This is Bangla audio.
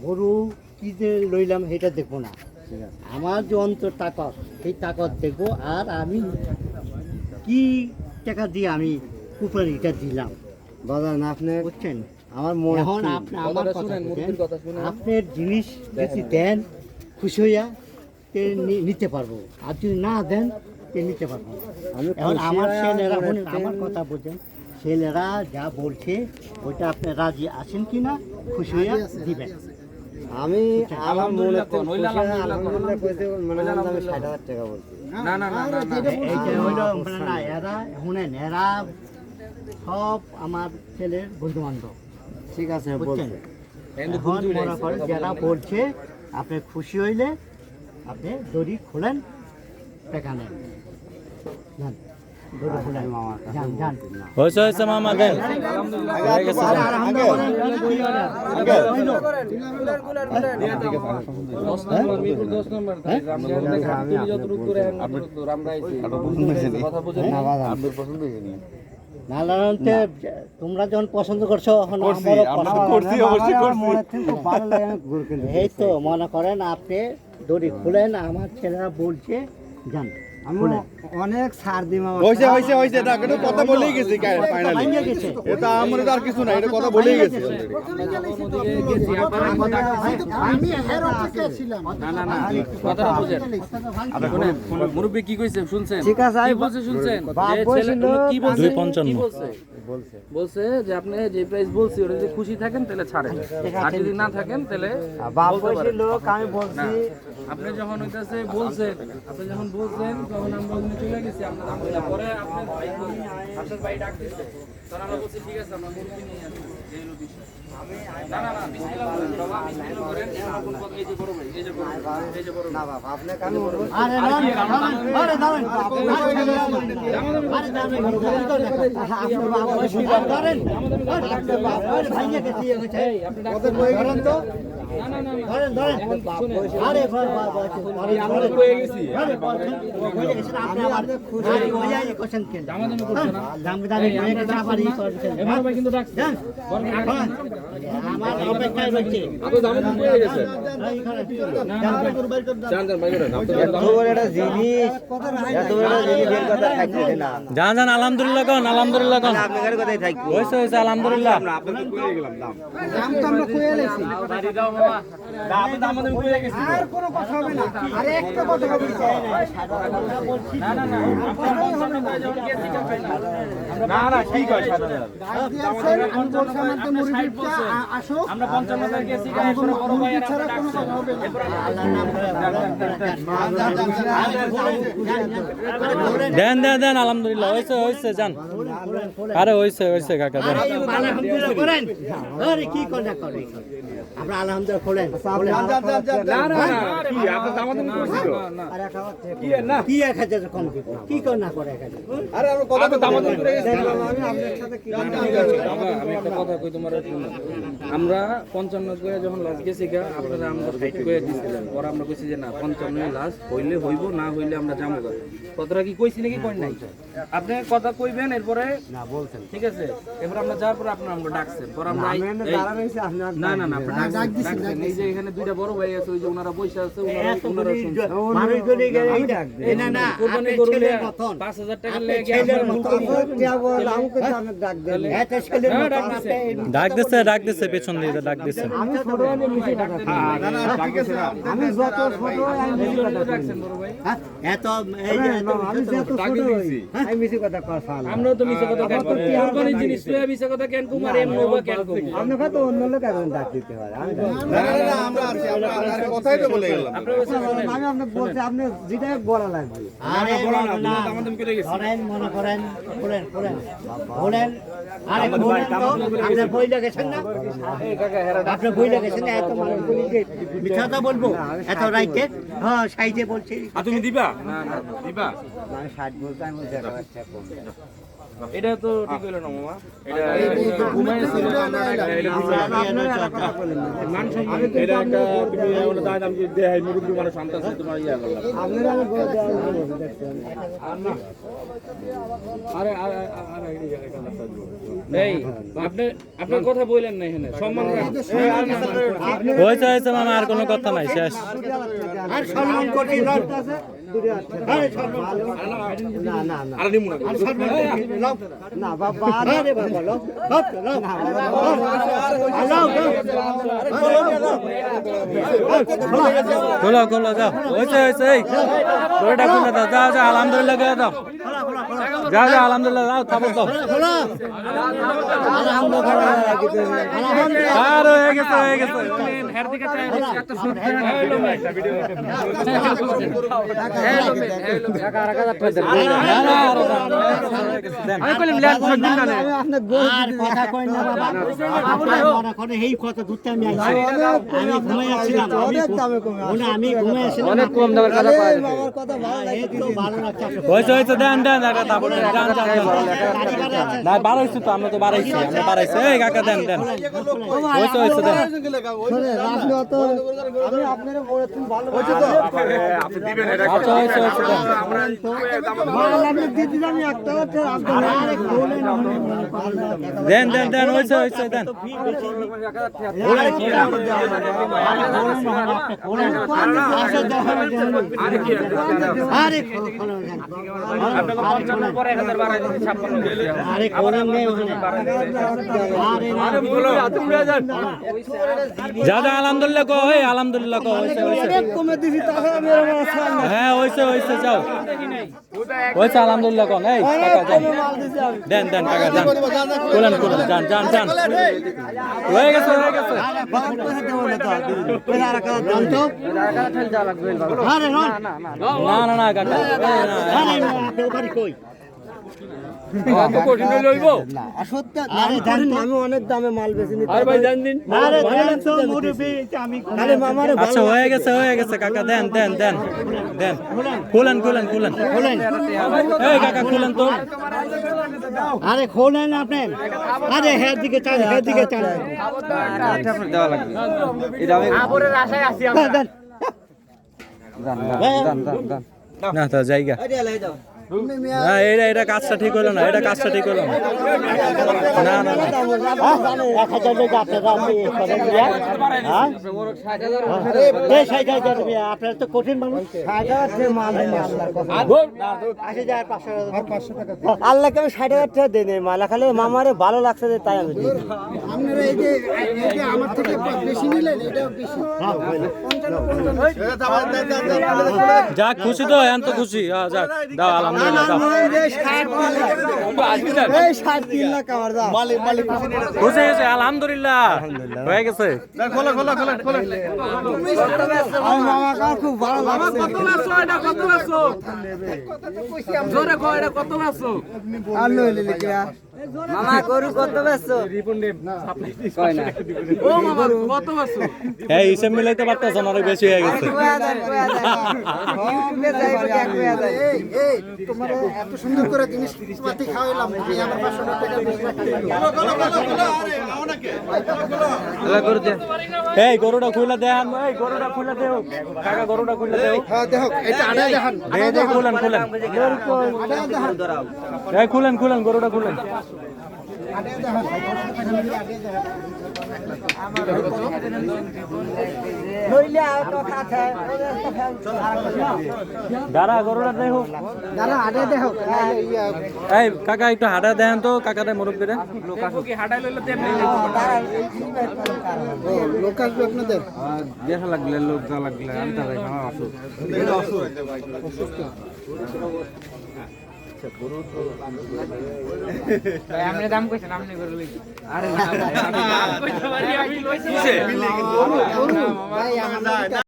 গরু কি যে লইলাম সেটা দেখবো না, আমার যে অন্তর তাকত সেই তাকত দেখবো। আর আমি কি টাকা দিয়ে আমি কুরবানিটা দিলাম বাজান আপনি বুঝছেন। আমার মনে এখন আপনি আমার কথা শুনেন, আপনার জিনিস যদি দেন খুশি হইয়া নিতে পারবো, আর যদি না দেন নিতে পারবো না। এখন আমার ছেলেরা আমার কথা বলছেন, ছেলেরা যা বলছে ওইটা আপনি রাজি আছেন কি না, খুশি হইয়া দিবেন। আমি আমার মনে আলহামদুলিল্লাহ কইতে মানে আমি ৬০,০০০ টাকা বলছি। না না না না এইটা হইলো না, এরা শুনেন, এরা সব আমার ছেলের বন্ধু বান্ধব, ঠিক আছে বুঝছেন। বলছি। এখন মনে করেন যারা বলছে আপনি খুশি হইলে আপনি দড়ি খোলেন, টাকা নেন, যান দড়ি খোলেন, যান যান। হয়েছে মামা দেন। তোমরা যখন পছন্দ করছো এই তো মনে করেন আপনি দড়ি খুলেন, আমার ছেলেরা বলছে যান। আমি অনেক ছাড় দিই মামা। হইছে এটা কথা বলেই গেছি ফাইনালি। এটা আমার আর কিছু না, এটা কথা বলেই গেছি। আমি হের অপেক্ষা ছিলাম। না না না কথাটা বুঝেন। আপনি মুরব্বি কি কইছে শুনছেন? ঠিক আছে কি বলছে শুনছেন? বাপ বলছিল কি বলছে? 255 কি বলছে? বলছে যে আপনি যে প্রাইস বলছি ওটা যদি খুশি থাকেন তাহলে ছাড়েন, আর যদি না থাকেন তাহলে বাপ বলছিল আমি বলছি আপনি যখন হইতাছে বলছেন, আপনি যখন বলছেন তখন আমরা ওখানে চলে গেছি। আপনার পরে আপনার ভাই ডাক দিচ্ছে, তখন আমরা বলছি ঠিক আছে আমরা মুরগি নিয়ে আসি। না না না বিসমিল্লাহ বলেন বাবা, বিসমিল্লাহ করেন। এই যে বড় ভাই, এই যে বড় ভাই, এই যে বড় ভাই। না বাপ আপনাকে আমি অনুরোধ আরে আরে দাঁড়ান, আমার অপেক্ষায় রয়েছে। যান যান আলহামদুলিল্লাহ কোন, আলহামদুলিল্লাহ কোন। আপনাদের কথাই থাকবো। হয়েছে আলহামদুলিল্লাহ। আপনাদের কইয়ে গেলাম দাম। দাম তো আমরা কইয়ে লাইছি। বাড়ি দাও বাবা। দাম আমাদের কইয়ে গেছি। আর কোনো কথা হবে না। আরে একটা কথা হবে না। না না না আপনারা 55 করে যখন গেছি টা পাই না। না না ঠিক আছে 7000। আমি বলছি আমাদের মুরগিটা আসো। আমরা 55 করে গেছি টা এখনো বড় ভাই আর আমরা ডাকছি। দেন দেন দেন আলহামদুলিল্লাহ। হয়েছে যান। আরে হয়েছে কাকা দেন। আলহামদুলিল্লাহ করেন। আরে কি কথা করে? আমরা আলহামদুলিল্লাহ করেন। না না না কি আপনি আমাদের কইছিল। আরে খাওয়া কি না কি 1000 কম দিব? কি কর না করে 1000? আরে আমরা কথা তো আমাদের করে গেছি। আমি আপনার সাথে কি আমি একটা কথা কই তোমার শুনো। আমরা 55 করে যখন লাস্ট গেছি গা আপনারা আমাদের ফাইট করে দিছিলেন। পরে আমরা কইছি যে না 55 লাস্ট হইলে হইব, না হইলে আমরা যাবো গা। কথাটা কি কইছি নাকি কই নাই? আপনি কথা কইবেন এরপরে না বলছেন। ঠিক আছে। এরপর আমরা যাওয়ার পরে আপনারা আমরা ডাকছেন। পরে আমরা আমি এনে দাঁড়া রইছি আপনার না না না ডাক দিছেন। এই যে এখানে দুইটা বড় ভাই আছে ওই যে ওনারা বসে আছে, ওনারা শুনছে। মানুষ গলি গেলে আমি ডাক দিই। না না কুরবানি আপনি করলে ছেলের মতন 5000 টাকা আপনি লেগে ছেলের মতন আমাকে তো আমি ডাক দেন। এত ছেলের মতন আপনি ডাক দিছে পেছন দিয়ে ডাক দিছে। আমি ছোট আমি মিশে কথা কই। না না ডাক দিছে না। আমি যত ছোট আমি মিশে কথা কই। ডাকছেন বড় ভাই। হ্যাঁ, এত এই যে এত আমি যত ছোট হই আমি মিশে কথা কথা। আমরাও তো মিছে কথা কেন কই? কুরবানির জিনিস তো মিছে কথা কেন কুমার এম নোবা কেন কই? আপনি কত অন্য লোক এখন ডাক দিতে পারে। আমি না না আমরা আছি, আমরা কথাই তো বলে গেলাম। আপনারা আমি আপনাকে বলছি আপনি যেটা বলা লাগবে। আরে না আমাদের করে গেছি। ধরেন মনে করেন করেন বলেন আরে বলেন তো আপনি বই লাগেছেন না? আপনি বই লাগেছেন না? এত মানুষ বলি যে মিথ্যা কথা বলবো এত রাইতে? হ্যাঁ সাইজে বলছি। তুমি দিবা? না না দিবা। আমি 60 বলতে আমি 1000 টাকা কম। এটা তো ঠিক হলো না মামা, এটা ঘুমাইছিল এটা একটা তুমি এমন দাম কি দেয় মুরগি মানে শান্ত আছে তোমার ইয়া করলাম আপনারা আমি বলে আরে এই আপনি আপনার কথা বললেন না এখানে সম্মান হয়েছে হয়েছে মামা, আর কোনো কথা নাই, শেষ। আর সম্মান করতে লও আরে সম্মান না না না আর নিমু না আর সম্মান করতে লও না বাবা আরে বাবা লও হপ লও খোলো খোলো যাও, হয়েছে হয়েছে, এই গরুটা খুলে দাও, যাও যাও, আলহামদুলিল্লাহ করে দাও, যাও যাও, আলহামদুলিল্লাহ দাও, খাবার দাও। আর হয়ে গেছে হয়ে গেছে। না, না, আর দেন। আর কথা কই না বাবা, আপনার মনে করে এই কথা ধরতে আমি আইছি, আমি ঘুমাইছিলাম, আমি ঘুমাইছিলাম, অনেক কম দামের কথা পাওয়া যাচ্ছে। এই তো ভালো লাগছে আপনার। হয়েছে হয়েছে, দেন দেন, একটা তারপর দেন, যান যান যান। না বাড়াইছি তো, আমরা তো বাড়াইছি, আমরা বাড়াইছি, এই কাকা দেন দেন, হয়েছে হয়েছে, দেন। আচ্ছা হয়েছে হয়েছে, দেন। দেন দেন দেন, হয়েছে হয়েছে, দেন। আরে কোলেন নেই ওখানে, যা যা, আলহামদুলিল্লাহ কো, এই আলহামদুলিল্লাহ কো, হয়েছে হয়েছে, হ্যাঁ হয়েছে হয়েছে, যাও হয়েছে, আলহামদুলিল্লাহ কোন, এই কাকা দেন দেন, কাকা যান, কুলেন কুলেন, যান যান যান, হয়ে গেছে হয়ে গেছে। আরে না না না কাকা, বাড়ি কই? আমি অনেক দামে মাল বেশি নিতে আচ্ছা হয়ে গেছে হয়ে গেছে, কাকা দেন দেন দেন দেন, খুলেন খুলেন খুলেন, এই কাকা খুলেন তো, আরে খোলেন আপনি, আরে হের দিকে চান, হের দিকে চান, দেওয়া লাগবে। এটা আমি দেন। না তো জায়গা না, এটা এটা কাজটা ঠিক হলো না, এটা কাজটা ঠিক হলো না, না না না, 1000 টাকা আপনার তো কঠিন মানুষ, আল্লাহকে আমি 60,000 টাকা দিই নি মালা, খালি মামারে ভালো লাগছে যে তাই আমি দিই। যাক খুশি তো, এখন তো খুশি, যাক দাও, আলহামদুলিল্লাহ দাও, খুশি হয়েছে, আলহামদুলিল্লাহ হয়ে গেছে। খুব ভালো লাগছে। মামা গরু কত বেচছো? এই হিসেব মিলাইতে পারতেছ না, অনেক বেশি হয়ে গেছে। এত সুন্দর করে জিনিসপাতি খাওয়াইলাম, আমার 500 টাকা এই গরুটা খুলে দেন, এই গরুটা খুলে দেও কাকা, গরুটা খুলে দেও, খুলেন খুলেন, এই খুলেন খুলেন, গরুটা খুলেন। দাঁড়া গরুটা দেখো, এই কাকা একটু হাঁটা দেন তো, কাকাটা মুরব্বীরা লোক আসবে আপনাদের, দেখা লাগলে লোক যা লাগলে আমি তাই আপনি দাম কইছেন, আপনি করে লই, আরে